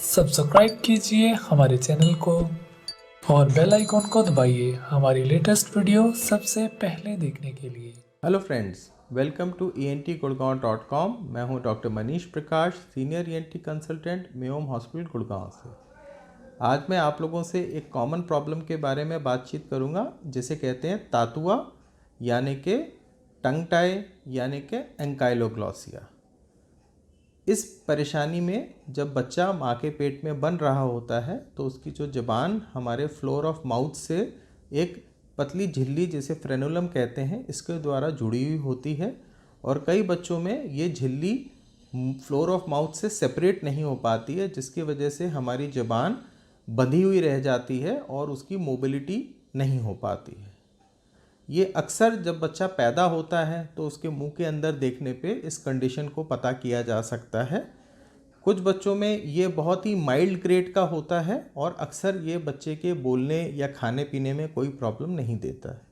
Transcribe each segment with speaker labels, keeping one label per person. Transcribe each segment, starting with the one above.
Speaker 1: Subscribe कीजिए हमारे channel को और बेल आइकॉन को दबाइए हमारी लेटेस्ट वीडियो सबसे पहले देखने के लिए।
Speaker 2: Hello friends, welcome to entgurgaon.com। मैं हूं doctor Manish Prakash, senior ENT consultant, Mayom hospital Gurgaon से। आज मैं आप लोगों से एक कॉमन प्रॉब्लम के बारे में बातचीत करूंगा, जिसे कहते हैं तातुआ यानी कि टंग टाई यानी कि एंकाइलोग्लॉसिया। इस परेशानी में जब बच्चा माँ के पेट में बन रहा होता है तो उसकी जो ज़बान हमारे फ्लोर ऑफ माउथ से एक पतली झिल्ली, जिसे फ्रेनुलम कहते हैं, इसके द्वारा जुड़ी हुई होती है। और कई बच्चों में ये झिल्ली फ्लोर ऑफ माउथ से सेपरेट नहीं हो पाती है, जिसकी वजह से हमारी ज़बान बंधी हुई रह जाती है और उसकी मोबिलिटी नहीं हो पाती है। ये अक्सर जब बच्चा पैदा होता है तो उसके मुंह के अंदर देखने पे इस कंडीशन को पता किया जा सकता है। कुछ बच्चों में ये बहुत ही माइल्ड ग्रेड का होता है और अक्सर ये बच्चे के बोलने या खाने पीने में कोई प्रॉब्लम नहीं देता है।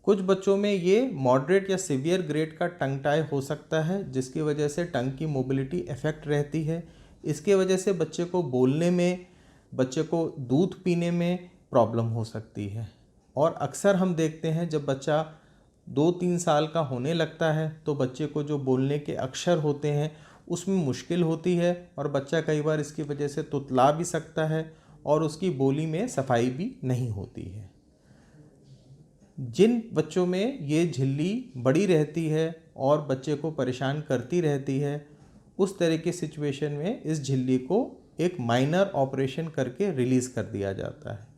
Speaker 2: कुछ बच्चों में ये मॉडरेट या सीवियर ग्रेड का टंग टाई हो सकता है, जिसकी वजह से टंग की मोबिलिटी इफेक्ट रहती है। इसके वजह से बच्चे को बोलने में, बच्चे को दूध पीने में प्रॉब्लम हो सकती है। और अक्सर हम देखते हैं जब बच्चा 2-3 साल का होने लगता है तो बच्चे को जो बोलने के अक्षर होते हैं उसमें मुश्किल होती है और बच्चा कई बार इसकी वजह से तुतला भी सकता है और उसकी बोली में सफाई भी नहीं होती है। जिन बच्चों में ये झिल्ली बड़ी रहती है और बच्चे को परेशान करती रहती है, उस तरह की सिचुएशन में इस झिल्ली को एक माइनर ऑपरेशन करके रिलीज़ कर दिया जाता है।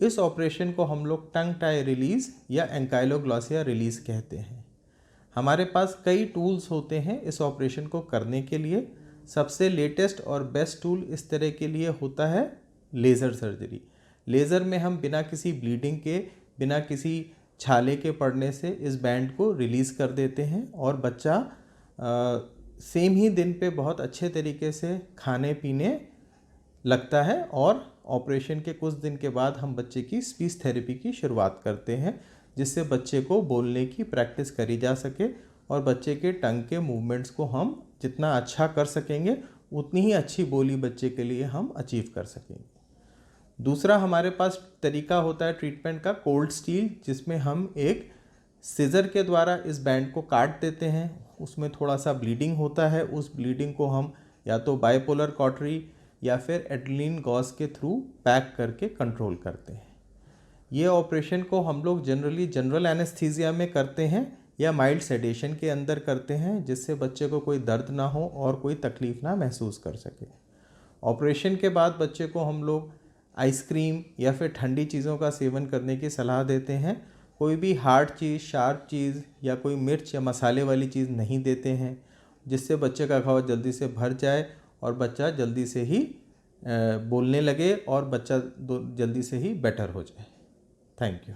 Speaker 2: इस ऑपरेशन को हम लोग टंग टाई रिलीज़ या एंकाइलोग्लॉसिया रिलीज़ कहते हैं। हमारे पास कई टूल्स होते हैं इस ऑपरेशन को करने के लिए। सबसे लेटेस्ट और बेस्ट टूल इस तरह के लिए होता है लेज़र सर्जरी। लेज़र में हम बिना किसी ब्लीडिंग के, बिना किसी छाले के पड़ने से इस बैंड को रिलीज़ कर देते हैं और बच्चा सेम ही दिन पे बहुत अच्छे तरीके से खाने पीने लगता है। और ऑपरेशन के कुछ दिन के बाद हम बच्चे की स्पीच थेरेपी की शुरुआत करते हैं, जिससे बच्चे को बोलने की प्रैक्टिस करी जा सके और बच्चे के टंग के मूवमेंट्स को हम जितना अच्छा कर सकेंगे उतनी ही अच्छी बोली बच्चे के लिए हम अचीव कर सकेंगे। दूसरा हमारे पास तरीका होता है ट्रीटमेंट का कोल्ड स्टील, जिसमें हम एक सीजर के द्वारा इस बैंड को काट देते हैं। उसमें थोड़ा सा ब्लीडिंग होता है, उस ब्लीडिंग को हम या तो बाइपोलर कॉटरी या फिर एड्रेनालिन गॉज के थ्रू पैक करके कंट्रोल करते हैं। ये ऑपरेशन को हम लोग जनरल एनेस्थीसिया में करते हैं या माइल्ड सेडेशन के अंदर करते हैं, जिससे बच्चे को कोई दर्द ना हो और कोई तकलीफ़ ना महसूस कर सके। ऑपरेशन के बाद बच्चे को हम लोग आइसक्रीम या फिर ठंडी चीज़ों का सेवन करने की सलाह देते हैं। कोई भी हार्ड चीज़, शार्प चीज़ या कोई मिर्च या मसाले वाली चीज़ नहीं देते हैं, जिससे बच्चे का घाव जल्दी से भर जाए और बच्चा जल्दी से ही बोलने लगे और बच्चा जल्दी से ही बेटर हो जाए। Thank you.